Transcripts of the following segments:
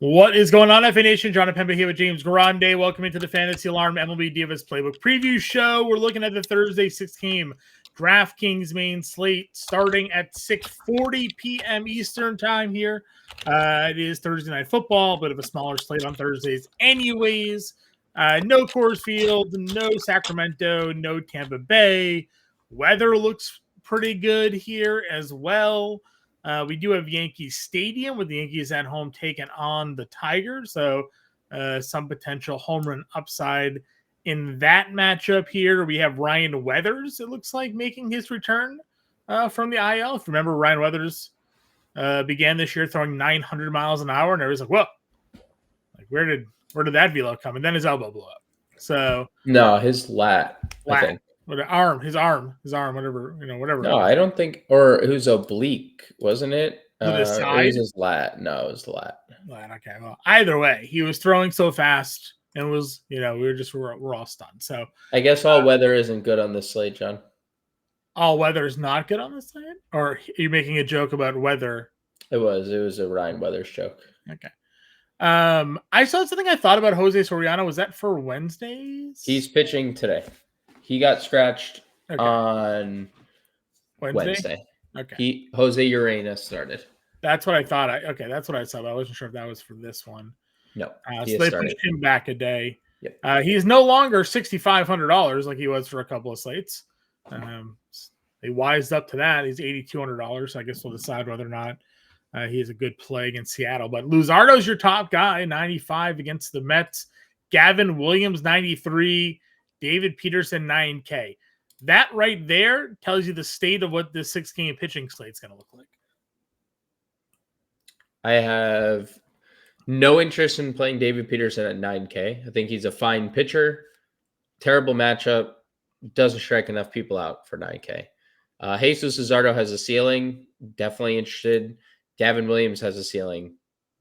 What is going on, FA Nation? Jon Impemba here with James Grande. Welcome into the Fantasy Alarm MLB DFS Playbook Preview Show. We're looking at the Thursday 6-game DraftKings Main Slate starting at 6:40 p.m. Eastern Time here. It is Thursday Night Football, bit of a smaller slate on Thursdays anyways. No Coors Field, no Sacramento, no Tampa Bay. Weather looks pretty good here as well. We do have Yankee Stadium with the Yankees at home taking on the Tigers. So some potential home run upside in that matchup here. We have Ryan Weathers, it looks like, making his return from the IL. If you remember, Ryan Weathers began this year throwing 900 miles an hour, and everybody's like, whoa, like where did that velo come? And then his elbow blew up. So no, his lat. I think. His arm, whatever. No, I don't think, or it was oblique, wasn't it? With his side? It was his lat. No, it was the lat. Okay, well, either way, he was throwing so fast and was, we're all stunned. So I guess all weather isn't good on this slate, John. All weather is not good on this slate? Or are you making a joke about weather? It was a Ryan Weathers joke. Okay. I saw something I thought about Jose Soriano. Was that for Wednesdays? He's pitching today. He got scratched on Wednesday. Okay. Jose Uranus started. That's what I thought. That's what I saw. But I wasn't sure if that was for this one. No. So they pushed him back a day. Yep. He's no longer $6,500 like he was for a couple of slates. They wised up to that. He's $8,200. So I guess we'll decide whether or not he is a good play against Seattle. But Luzardo's your top guy, 95 against the Mets. Gavin Williams, 93. David Peterson, 9K. That right there tells you the state of what this 6-game pitching slate is going to look like. I have no interest in playing David Peterson at 9K. I think he's a fine pitcher. Terrible matchup. Doesn't strike enough people out for 9K. Jesus Luzardo has a ceiling. Definitely interested. Gavin Williams has a ceiling.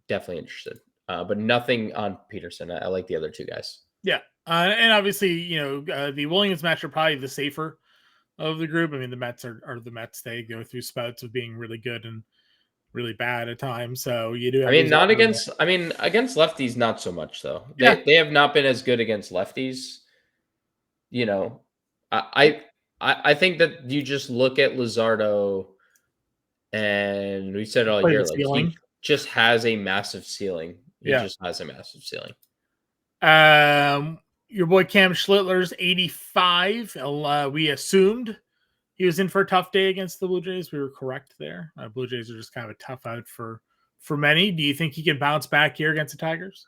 Definitely interested. But nothing on Peterson. I like the other two guys. Yeah. And obviously, the Williams match are probably the safer of the group. I mean, the Mets are the Mets. They go through spouts of being really good and really bad at times. So you do. Against lefties, not so much though. They have not been as good against lefties. I think that you just look at Luzardo, and we said it all year, like he just has a massive ceiling. He just has a massive ceiling. Your boy Cam Schlittler's 85. We assumed he was in for a tough day against the Blue Jays. We were correct there. Blue Jays are just kind of a tough out for many. Do you think he can bounce back here against the Tigers?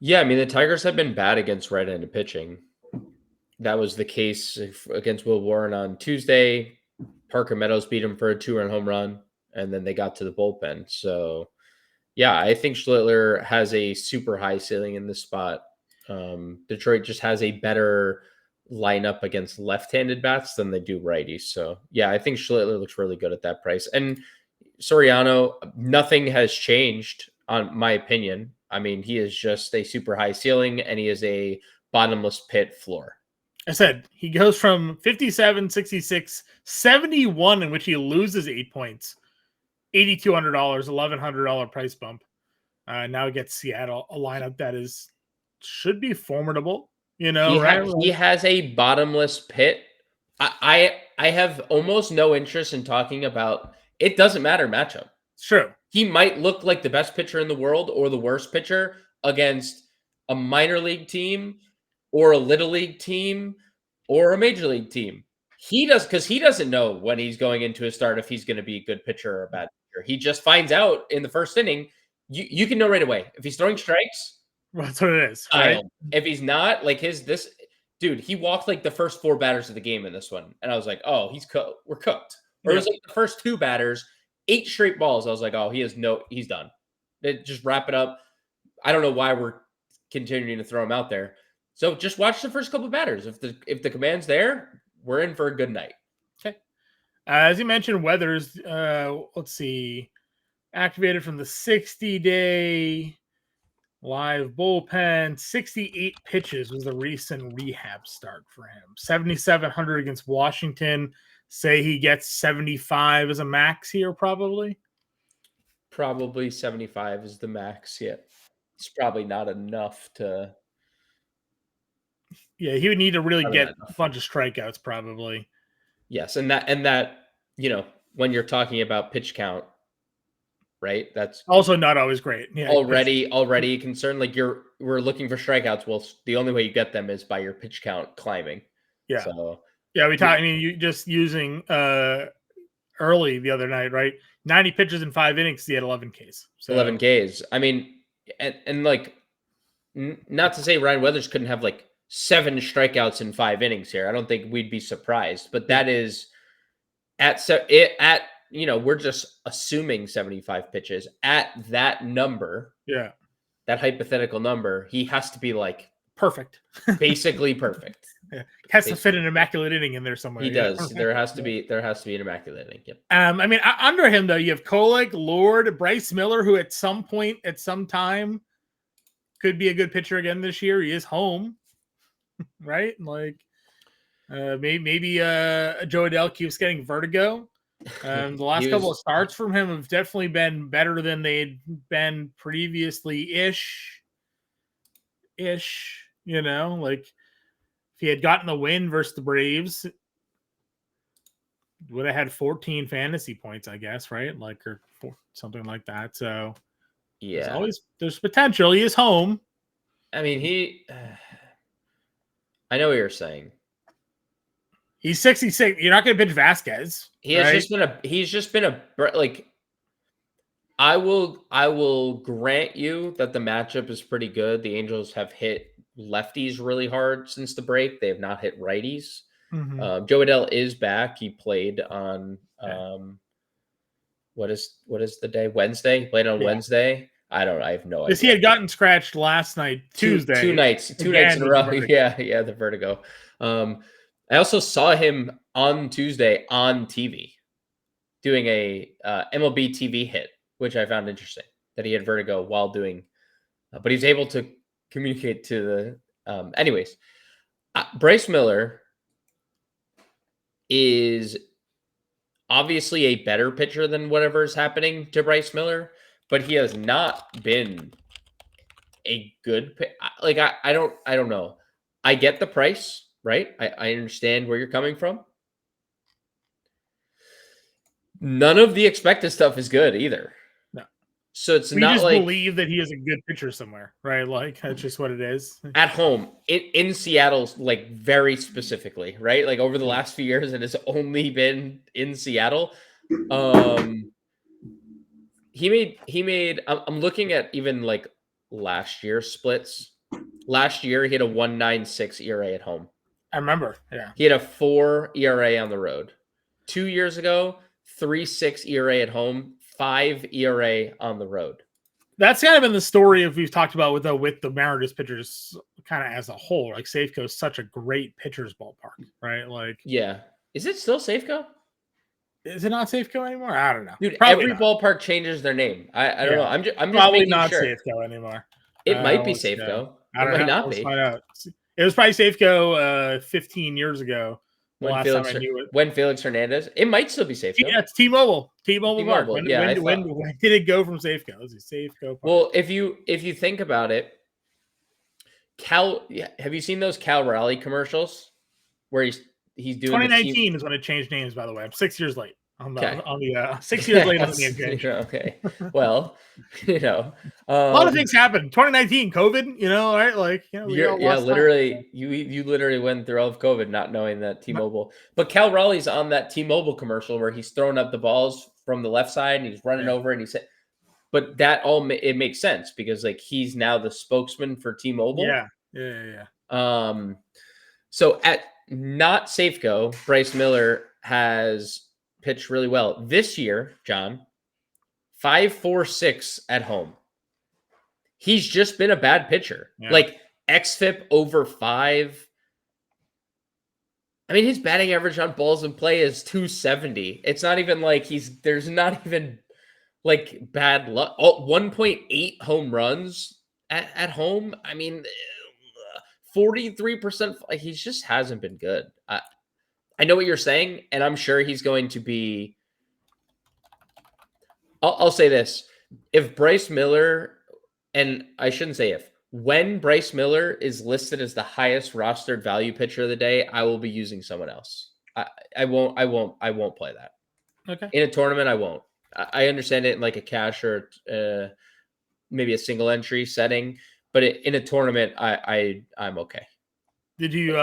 Yeah, I mean, the Tigers have been bad against right-handed pitching. That was the case against Will Warren on Tuesday. Parker Meadows beat him for a 2-run home run, and then they got to the bullpen. So, yeah, I think Schlittler has a super high ceiling in this spot. Detroit just has a better lineup against left-handed bats than they do righties. So, yeah, I think Schlittler looks really good at that price. And Soriano, nothing has changed on my opinion. I mean, he is just a super high ceiling, and he is a bottomless pit floor. I said he goes from 57, 66, 71, in which he loses 8 points, $8,200, $1,100 price bump. Now he gets Seattle, a lineup that should be formidable. He has a bottomless pit. I have almost no interest in talking about. It doesn't matter matchup. It's true. He might look like the best pitcher in the world or the worst pitcher against a minor league team or a little league team or a major league team. He doesn't know when he's going into a start if he's going to be a good pitcher or a bad pitcher. He just finds out in the first inning. You can know right away if he's throwing strikes. That's what it is. Right? If he's not, like this dude, he walked like the first 4 batters of the game in this one, and I was like, oh, he's cooked. We're cooked. Or it was like the first 2 batters, 8 straight balls. I was like, oh, he's done. Just wrap it up. I don't know why we're continuing to throw him out there. So just watch the first couple of batters. If the command's there, we're in for a good night. Okay. As you mentioned, Weathers, let's see, activated from the 60-day live bullpen. 68 pitches was the recent rehab start for him. 7,700 against Washington. Say he gets 75 as a max here, probably. probably 75 is the max. Yeah. It's probably not enough to. Yeah, he would need to really Probably get not a enough. bunch of strikeouts, probably. Yes, and that when you're talking about pitch count, right? That's Also, not always great. Yeah, already a concern. Like we're looking for strikeouts. Well, the only way you get them is by your pitch count climbing. yeah, So yeah. We talked. I mean, you just using early the other night, right? 90 pitches in 5 innings. He had 11 Ks. So 11 Ks. I mean, and like, not to say Ryan Weathers couldn't have like 7 strikeouts in 5 innings here. I don't think we'd be surprised, but that is we're just assuming 75 pitches at that number. yeah, That hypothetical number, he has to be like perfect. basically perfect. Yeah. Has to fit an immaculate inning in there somewhere. He does. There has to be an immaculate inning. Yep. I mean, under him though, you have Kolek, Lord, Bryce Miller, who at some point, at some time, could be a good pitcher again this year. He is home, right? Like maybe Joe Adele keeps getting vertigo. The last couple of starts from him have definitely been better than they'd been previously. Ish. Like if he had gotten the win versus the Braves, would have had 14 fantasy points, I guess, right? Like or something like that. So yeah, there's potential. He is home. I mean, I know what you're saying. He's 66. You're not going to pitch Vasquez. He's just been a like. I will grant you that the matchup is pretty good. The Angels have hit lefties really hard since the break. They have not hit righties. Mm-hmm. Joe Adele is back. He played on what is the day? Wednesday. He played on Wednesday. I have no idea. Because he had gotten scratched last night, Tuesday. Two nights in a row. Yeah, the vertigo. I also saw him on Tuesday on TV doing a MLB TV hit, which I found interesting that he had vertigo while doing, but he's able to communicate to the. Anyways, Bryce Miller is obviously a better pitcher than whatever is happening to Bryce Miller, but he has not been a good like I don't know. I get the price, right? I understand where you're coming from. None of the expected stuff is good either. No. So it's we not just like believe that he is a good pitcher somewhere, right? Like that's just what it is. At home in Seattle, like very specifically, right? Like over the last few years, it has only been in Seattle. He made. I'm looking at even like last year's splits. Last year, he had a 1.96 ERA at home. I remember. Yeah, he had a 4 ERA on the road. 2 years ago, 3.6 ERA at home, 5 ERA on the road. That's kind of been the story of we've talked about with the Mariners pitchers kind of as a whole. Like Safeco is such a great pitcher's ballpark, right? Like, yeah, is it still Safeco? Is it not Safeco anymore? I don't know. Dude, probably every ballpark changes their name. I don't know. I'm just probably making not sure. Safeco anymore. It might be Safeco. It might not be. Find out. It was probably Safeco 15 years ago. When Felix Hernandez, it might still be Safeco. Yeah, it's T-Mobile. T-Mobile Park. When did it go from Safeco? It was Safeco Park. Well, if you think about it, have you seen those Cal Raleigh commercials where he's doing 2019 is when it changed names, by the way. I'm 6 years late. On the 6 years late on the name change. Okay. Well, a lot of things happened. 2019, COVID, right? Like, literally, you literally went through all of COVID not knowing that T-Mobile. But Cal Raleigh's on that T-Mobile commercial where he's throwing up the balls from the left side and he's running over and he said, but that it makes sense because like he's now the spokesman for T-Mobile. Yeah. So at not Safeco, Bryce Miller has pitched really well this year, John. 5.46 at home. He's just been a bad pitcher. Yeah. Like xFIP over 5. I mean, his batting average on balls in play is 270. It's not even like there's not even like bad luck. 1.8 home runs at home. I mean, 43%. He just hasn't been good. I know what you're saying, and I'm sure he's going to be. I'll say this: If Bryce Miller, and I shouldn't say if, when Bryce Miller is listed as the highest rostered value pitcher of the day, I will be using someone else. I won't play that. Okay. In a tournament, I won't. I understand it in like a cash or maybe a single entry setting, but in a tournament, I'm okay. Did you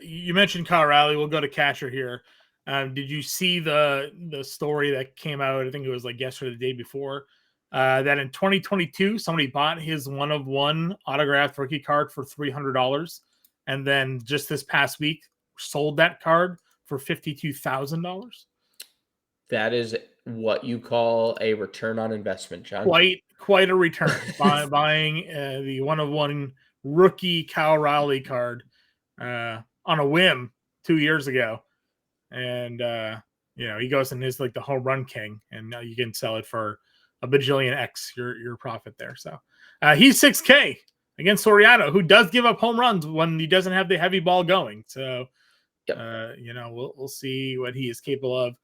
you mentioned Kyle Raleigh? We'll go to catcher here. Did you see the story that came out? I think it was like yesterday, or the day before. That in 2022, somebody bought his 1/1 autographed rookie card for $300, and then just this past week sold that card for $52,000. That is what you call a return on investment, John. Quite a return buying the 1/1 rookie Kyle Raleigh card on a whim 2 years ago, and he goes and is like the home run king, and now you can sell it for a bajillion x your profit there. So he's 6K against Soriano, who does give up home runs when he doesn't have the heavy ball going. So Yep. We'll see what he is capable of.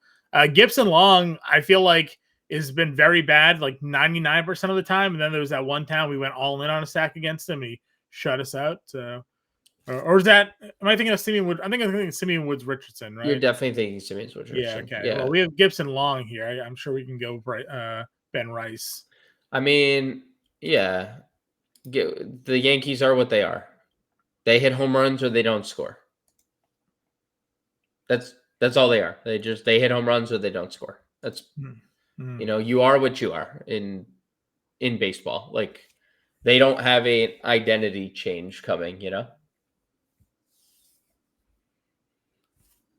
Gibson Long, I feel like, has been very bad, like 99% of the time. And then there was that one time we went all in on a stack against him. And he shut us out. So, or is that? Am I thinking of Simeon Wood? I'm thinking Simeon Woods Richardson, right? You're definitely thinking Simeon Woods Richardson. Yeah. Okay. Yeah. Well, we have Gibson Long here. I'm sure we can go Ben Rice. I mean, yeah. The Yankees are what they are. They hit home runs or they don't score. That's all they are. They hit home runs or they don't score. That's you are what you are in baseball. Like, they don't have an identity change coming,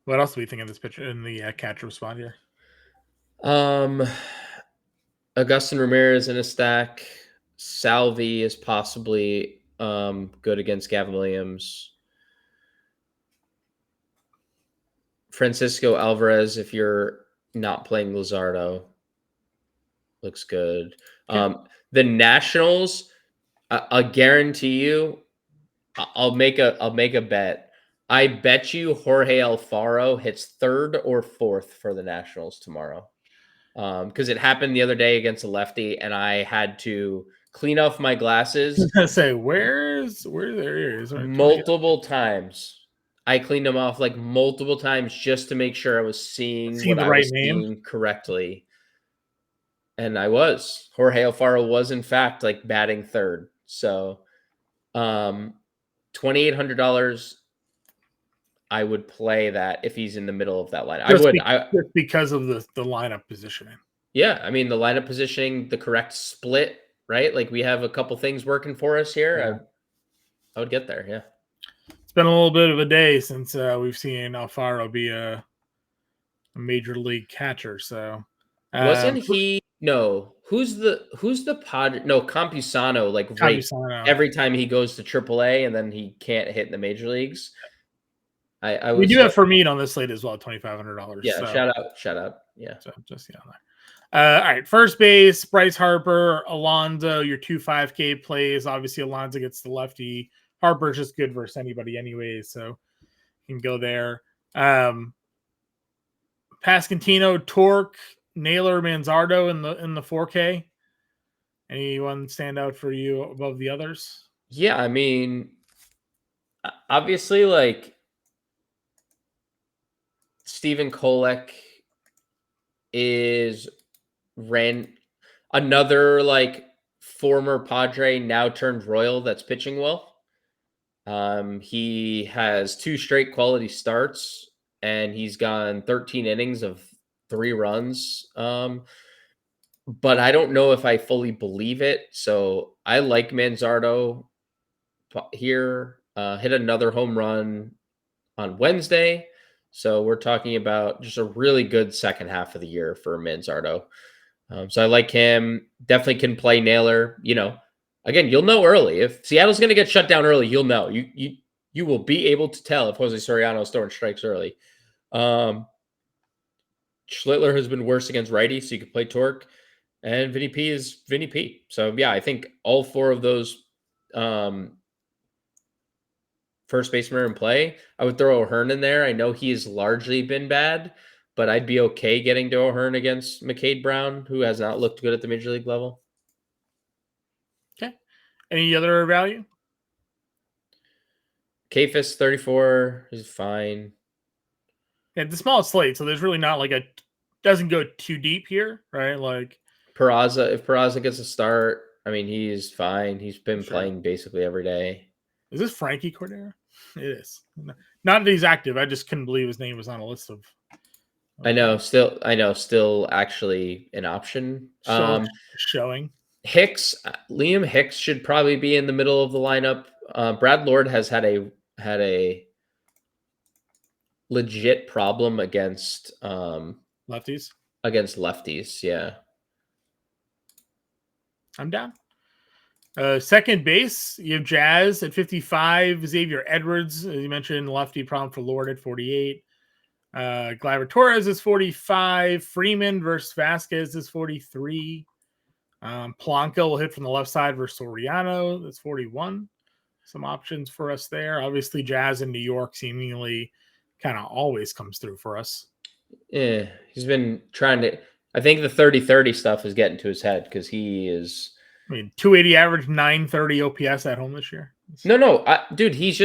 What else do we think of this pitcher in the catcher spot here? Augustin Ramirez in a stack. Salvi is possibly good against Gavin Williams. Francisco Alvarez, if you're not playing Luzardo, looks good. Yeah. The Nationals, I'll guarantee you, I'll make a bet. I bet you Jorge Alfaro hits third or fourth for the Nationals tomorrow. Because it happened the other day against a lefty, and I had to clean off my glasses. I was gonna say, where there is multiple times. I cleaned them off like multiple times just to make sure I was seeing what I was seeing correctly. And I was. Jorge Alfaro was, in fact, like batting third. So $2,800, I would play that if he's in the middle of that lineup. Just because of the lineup positioning. Yeah, I mean, the lineup positioning, the correct split, right? Like, we have a couple things working for us here. Yeah. I would get there, yeah. It's been a little bit of a day since we've seen Alfaro be a major league catcher. So wasn't he? No, who's the Padre? No, Campusano. Like Campusano. Every time he goes to AAA and then he can't hit in the major leagues. We do have Fermin on this slate as well, $2,500. Yeah, so. shout out. Yeah, so just on there. All right, first base, Bryce Harper, Alonso. Your 2 5K plays. Obviously, Alonso gets the lefty. Harper's just good versus anybody anyway, so you can go there. Pasquantino, Torque, Naylor, Manzardo in the 4K. Anyone stand out for you above the others? Yeah, I mean, obviously, like, Stephen Kolek is another like former Padre now turned Royal that's pitching well. He has 2 straight quality starts and he's gone 13 innings of 3 runs. But I don't know if I fully believe it. So I like Manzardo here. Hit another home run on Wednesday. So we're talking about just a really good second half of the year for Manzardo. So I like him. Definitely can play Naylor. Again, you'll know early. If Seattle's going to get shut down early, you'll know. You will be able to tell if Jose Soriano is throwing strikes early. Schlittler has been worse against righty, so you could play Torque. And Vinny P is Vinny P. So, yeah, I think all 4 of those first baseman in play. I would throw O'Hearn in there. I know he has largely been bad, but I'd be okay getting to O'Hearn against McCade Brown, who has not looked good at the major league level. Any other value? Kfis 34 is fine. Yeah, the smallest slate, so there's really not like doesn't go too deep here, right? Like Peraza, if Peraza gets a start, I mean, he's fine. He's been playing basically every day. Is this Frankie Cordero? It is. Not that he's active. I just couldn't believe his name was on a list of. I know, still actually an option. Showing. Liam Hicks should probably be in the middle of the lineup. Brad Lord has had a legit problem against Lefties. Against lefties, yeah. I'm down. Second base, you have Jazz at 55. Xavier Edwards, as you mentioned, lefty problem for Lord at 48. Gleyber Torres is 45. Freeman versus Vasquez is 43. Polanco will hit from the left side versus Soriano. That's 41. Some options for us there. Obviously, Jazz in New York seemingly kind of always comes through for us. Yeah, he's been trying to. I think the 30-30 stuff is getting to his head because he is. I mean, 280 average, 930 OPS at home this year. No, dude, he's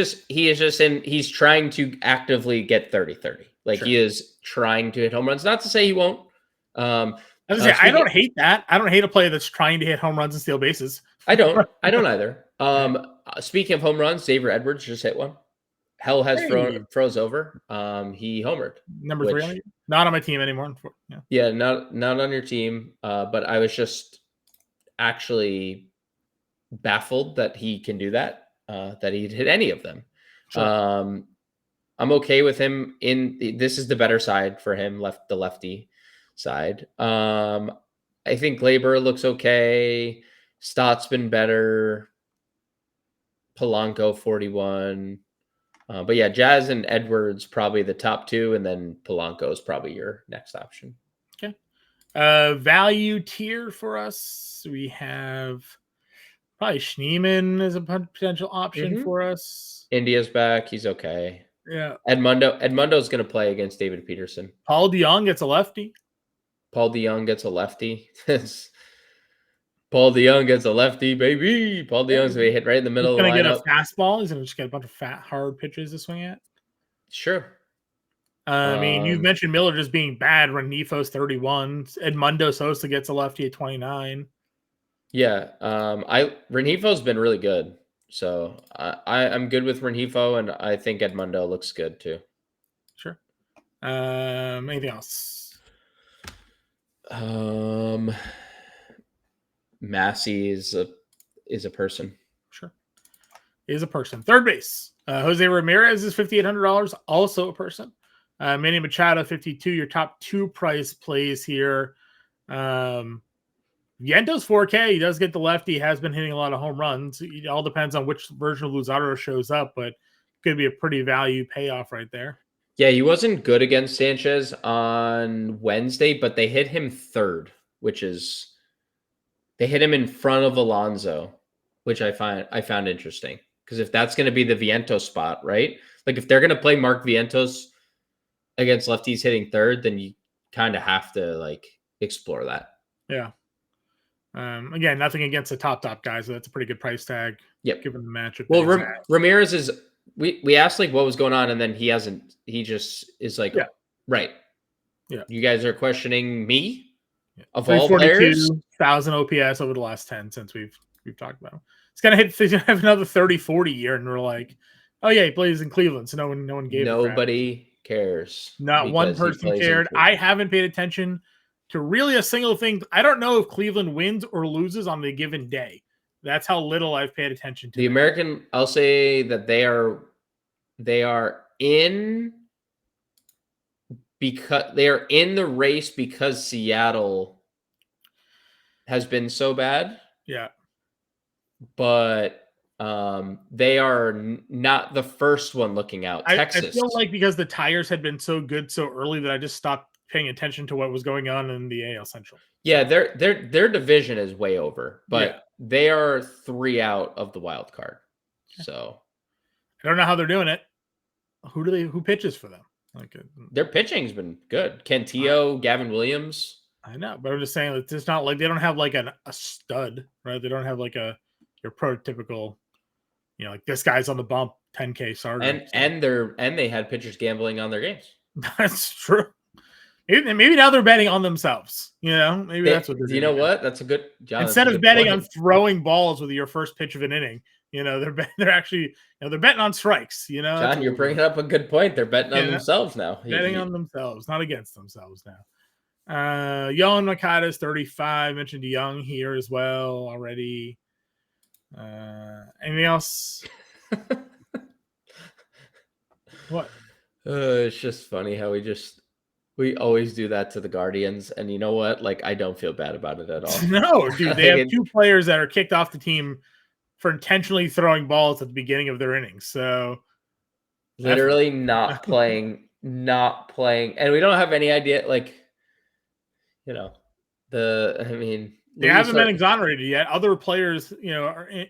trying to actively get 30-30. Like he is trying to hit home runs. Not to say he won't. I don't hate that. I don't hate a player that's trying to hit home runs and steal bases. I don't either. Speaking of home runs, Xavier Edwards just hit one. Hell has froze over. He homered. Number 3, not on my team anymore. Yeah, not on your team. But I was just actually baffled that he can do that. That he'd hit any of them. Sure. I'm okay with him this is the better side for him, the lefty side. I think Gleyber looks okay. Stott's been better. Polanco 41. But yeah, Jazz and Edwards probably the top two, and then Polanco is probably your next option. Okay. Value tier for us, we have probably Schneemann as a potential option for us. India's back. He's okay. Yeah. Edmundo's going to play against David Peterson. Paul DeJong gets a lefty. Paul DeJong gets a lefty. Paul DeJong gets a lefty, baby. Paul DeJong's going to hit right in the middle of the lineup. He's going to get a fastball. He's going to just get a bunch of fat, hard pitches to swing at. Sure. I mean, you've mentioned Miller just being bad. Renifo's 31. Edmundo Sosa gets a lefty at 29. Yeah. Renifo's been really good. So I'm good with Renifo, and I think Edmundo looks good too. Sure. Anything else? Massey is a person. Sure. Is a person. Third base. Jose Ramirez is $5,800. Also a person. Manny Machado, 52. Your top two price plays here. Viento's 4K. He does get the lefty. He has been hitting a lot of home runs. It all depends on which version of Luzardo shows up, but could be a pretty value payoff right there. Yeah, he wasn't good against Sanchez on Wednesday, but they hit him third, they hit him in front of Alonso, which I found interesting. Because if that's going to be the Vientos spot, right? Like if they're going to play Mark Vientos against lefties hitting third, then you kind of have to like explore that. Yeah. Again, nothing against the top guys, so that's a pretty good price tag. Yep. Given the matchup. Well, Ramirez is. We asked like what was going on, and then he hasn't. He just is like, yeah. Right. Yeah. You guys are questioning me of all players. 1,000 OPS over the last 10 since we've talked about him. He's gonna have another 30-40 year, and we're like, oh yeah, he plays in Cleveland, so no one gave. Nobody cares. Not one person cared. I haven't paid attention to really a single thing. I don't know if Cleveland wins or loses on the given day. That's how little I've paid attention to the American. I'll say that they are in because they are in the race because Seattle has been so bad. Yeah. But they are not the first one looking out. Texas. I feel like because the Tigers had been so good so early that I just stopped paying attention to what was going on in the AL Central. Yeah, their division is way over, but they are 3 out of the wild card. So I don't know how they're doing it. Who pitches for them? Like their pitching's been good. Cantillo, Gavin Williams. I know, but I'm just saying it's not like they don't have like a stud, right? They don't have like a your prototypical, like this guy's on the bump, 10K starter. And they had pitchers gambling on their games. That's true. Maybe now they're betting on themselves. Maybe that's what they're doing. You know what? That's a good John. Instead of betting on throwing balls with your first pitch of an inning, they're actually they're betting on strikes. John, you're bringing up a good point. They're betting on themselves now. Betting on themselves, not against themselves now. Young Makata's 35. Mentioned Young here as well already. Anything else? What? It's just funny how we always do that to the Guardians, and you know what? Like, I don't feel bad about it at all. No, dude, they have 2 players that are kicked off the team for intentionally throwing balls at the beginning of their innings. So, literally not playing, and we don't have any idea. Like, they haven't been exonerated yet. Other players,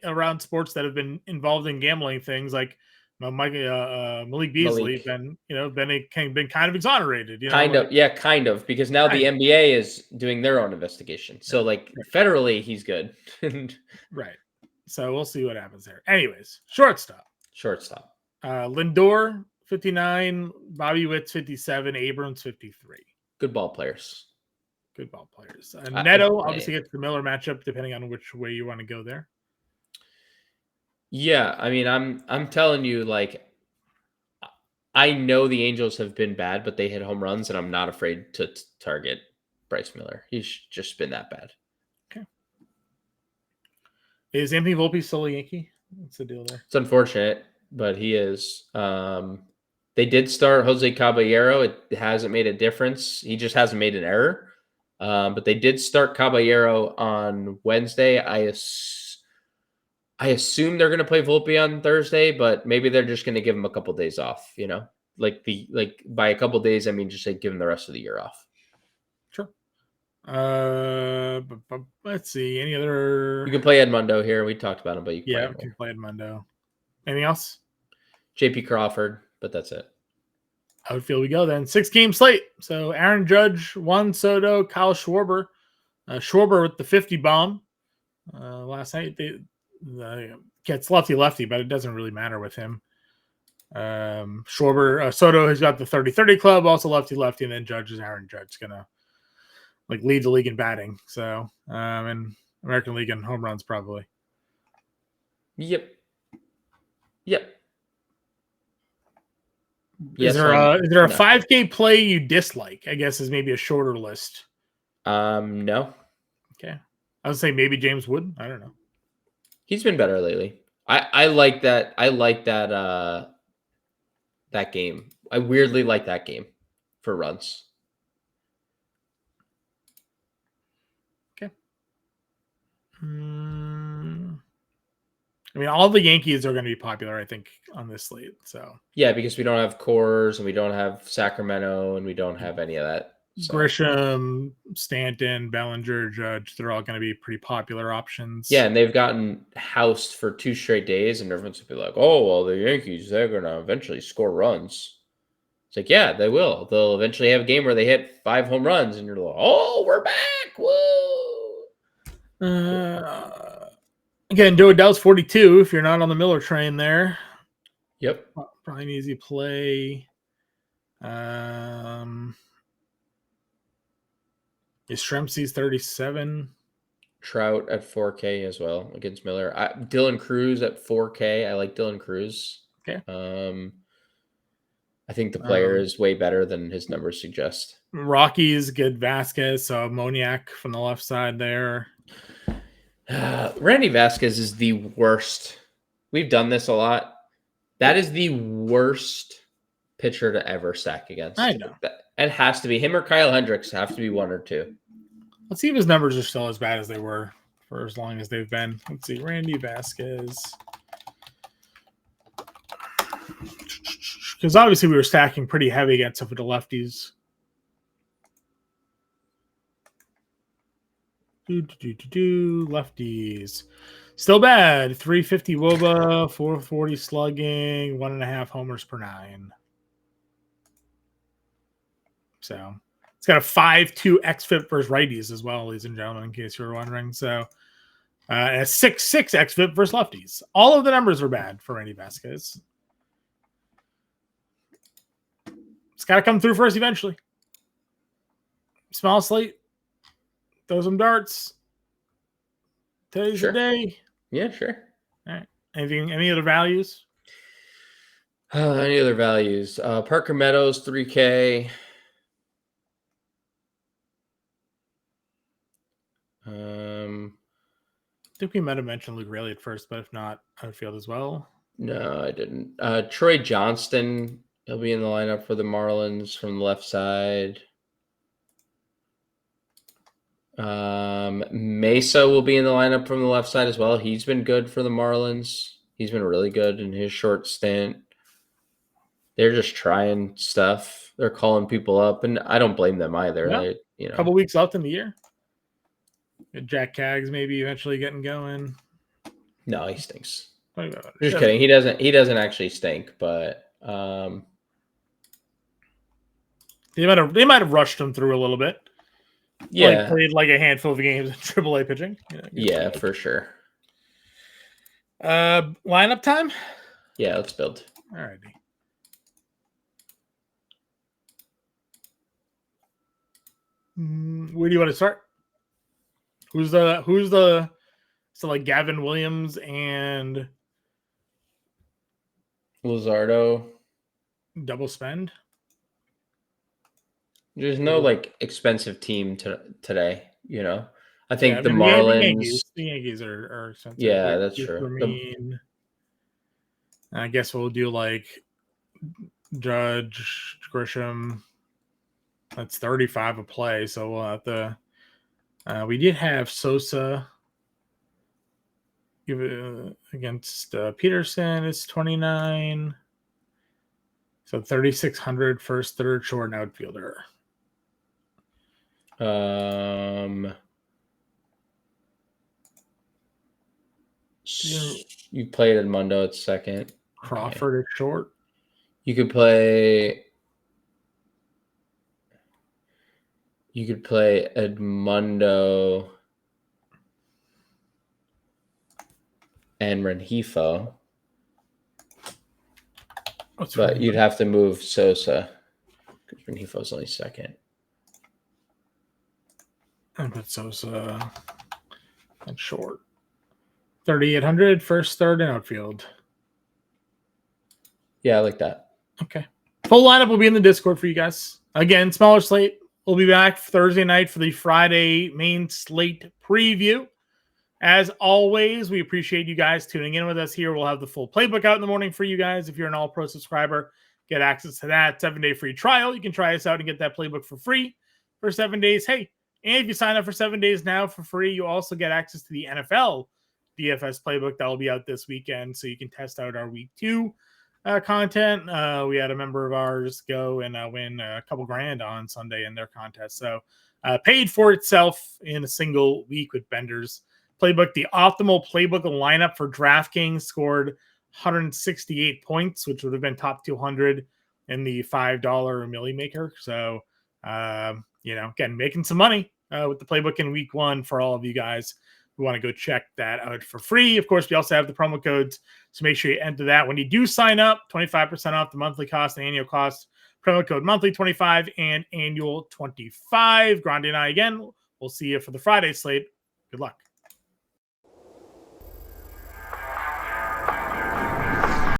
around sports that have been involved in gambling things like Malik Beasley been kind of exonerated. Kind of, because now the NBA is doing their own investigation. So federally, he's good. Right. So we'll see what happens there. Anyways, shortstop. Lindor 59, Bobby Witt's 57, Abrams 53. Good ball players. Neto obviously gets the Miller matchup, depending on which way you want to go there. Yeah, I'm telling you, I know the Angels have been bad, but they hit home runs, and I'm not afraid to target Bryce Miller. He's just been that bad. Okay. Is Anthony Volpe still a Yankee? What's the deal there? It's unfortunate, but he is. They did start Jose Caballero. It hasn't made a difference. He just hasn't made an error. But they did start Caballero on Wednesday. I assume they're going to play Volpe on Thursday, but maybe they're just going to give him a couple days off, by a couple days, I mean, just give him the rest of the year off. Sure. Let's see. Any other? You can play Edmundo here. We talked about him, but you can play Edmundo. Anything else? JP Crawford, but that's it. Outfield we go then. 6-game slate. So Aaron Judge, Juan Soto, Kyle Schwarber. Schwarber with the 50 bomb. Last night gets lefty, but it doesn't really matter with him. Soto has got the 30-30 club, also lefty, and then Judge is Aaron Judge gonna lead the league in batting. So and American League in home runs probably. Yep. Is there a 5K play you dislike? I guess is maybe a shorter list. No. Okay. I would say maybe James Wood. I don't know. He's been better lately. I like that. I like that that game. I weirdly like that game for runs. Okay. All the Yankees are going to be popular, I think, on this slate. So yeah, because we don't have Coors and we don't have Sacramento and we don't have any of that. So. Grisham, Stanton, Bellinger, Judge, they're all going to be pretty popular options. Yeah, and they've gotten housed for 2 straight days, and everyone's going to be like, oh, well, the Yankees, they're going to eventually score runs. It's yeah, they will. They'll eventually have a game where they hit 5 home runs, and you're like, oh, we're back. Whoa. Again, Joe Adele's 42 if you're not on the Miller train there. Yep. Probably an easy play. Is Shremsey's 37? Trout at 4K as well against Miller. Dylan Cruz at 4K. I like Dylan Cruz. Okay. I think the player is way better than his numbers suggest. Rockies, good Vasquez. So Moniak from the left side there. Randy Vasquez is the worst. We've done this a lot. That is the worst pitcher to ever stack against. I know. It has to be him or Kyle Hendricks. Have to be 1 or 2. Let's see if his numbers are still as bad as they were for as long as they've been. Let's see. Randy Vasquez. Because obviously we were stacking pretty heavy against some of the lefties. Lefties. Still bad. 350 WOBA, 440 slugging, 1.5 homers per 9. So it's got a 5.2 xFIP versus righties as well, ladies and gentlemen, in case you were wondering. So And a 6.6 xFIP versus lefties. All of the numbers are bad for Randy Vasquez. It's got to come through for us eventually. Small slate. Throw some darts. Today's the day. Yeah, sure. All right. Any other values? Any other values? Parker Meadows, 3K. I think we might have mentioned Luke Raley at first, but if not, Outfield as well. No, I didn't. Troy Johnston, he'll be in the lineup for the Marlins from the left side. Mesa will be in the lineup from the left side as well. He's been good for the Marlins. He's been really good in his short stint. They're just trying stuff. They're calling people up, and I don't blame them either. Yeah. A couple weeks left in the year. Jack Caggs maybe eventually getting going. No, he stinks. Just kidding. He doesn't actually stink, but they might have rushed him through a little bit. Yeah, played like a handful of games in AAA pitching. Yeah, for sure. Lineup time. Yeah, let's build. All righty. Where do you want to start? Who's the so like Gavin Williams and Luzardo double spend? There's no like expensive team today, I think the Marlins. The Yankees are expensive. Yeah, that's true. I guess we'll do like Judge, Grisham. That's 35 a play, so we'll have to. We did have Sosa against Peterson. It's 29. So 3,600 first, third, short, and outfielder. You played Edmundo at second. Crawford at short. You could play Edmundo and Rengifo. But you'd have to move Sosa because Rengifo's only second. And put Sosa at short. 3,800 first, third, and outfield. Yeah, I like that. Okay. Full lineup will be in the Discord for you guys. Again, smaller slate. We'll be back Thursday night for the Friday main slate preview. As always, we appreciate you guys tuning in with us here. We'll have the full playbook out in the morning for you guys. If you're an All-Pro subscriber, get access to that 7-day free trial. You can try us out and get that playbook for free for 7 days. Hey, and if you sign up for 7 days now for free, you also get access to the NFL DFS playbook that will be out this weekend, so you can test out our week 2 content. We had a member of ours go and win a couple grand on Sunday in their contest. So paid for itself in a single week with Bender's playbook. The optimal playbook lineup for DraftKings scored 168 points, which would have been top 200 in the $5 Millie Maker. So, again, making some money with the playbook in week 1 for all of you guys who want to go check that out for free. Of course, we also have the promo codes, so make sure you enter that when you do sign up. 25% off the monthly cost and annual cost. Promo code monthly 25 and annual 25. Grande and I again. We'll see you for the Friday slate. Good luck.